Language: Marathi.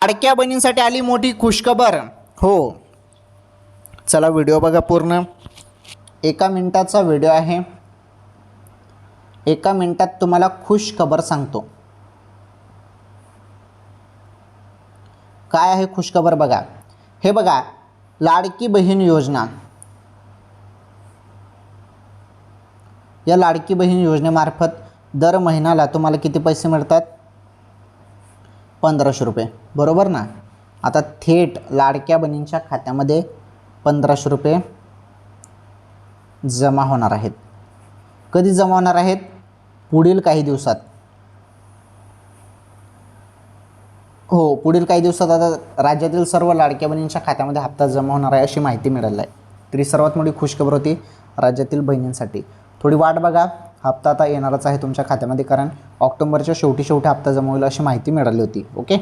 लाडक्या बहिणींसाठी आली मोठी खुशखबर. हो, चला व्हिडिओ बघा पूर्ण. 1 मिनिटाचा व्हिडिओ आहे. 1 मिनिटात तुम्हाला खुश खबर सांगतो. काय आहे खुशखबर बघा. हे बघा, लाडकी बहीण योजना. या लाडकी बहीण योजनेमार्फत दर महिन्याला तुम्हाला किती पैसे मिळतात? 1500 रुपये, बरोबर ना. आता थेट लाडक्या बहिणींच्या खात्यामध्ये 1500 रुपये जमा होणार आहेत. कधी जमा होणार आहेत? पुढील काही दिवसात. हो, पुढील काही दिवसात. आता राज्यातील सर्व लाडक्या बहिणींच्या खात्यामध्ये हप्ता जमा होणार आहे अशी माहिती मिळाली आहे. तरी सर्वात मोठी खुशखबर होती राज्यातील बहिणींसाठी. थोडी वाट बघा, हप्ता आता येणारच आहे तुमच्या खात्यामध्ये, कारण ऑक्टोबरच्या शेवटी हप्ता जमा होईल अशी माहिती मिळाली होती. ओके.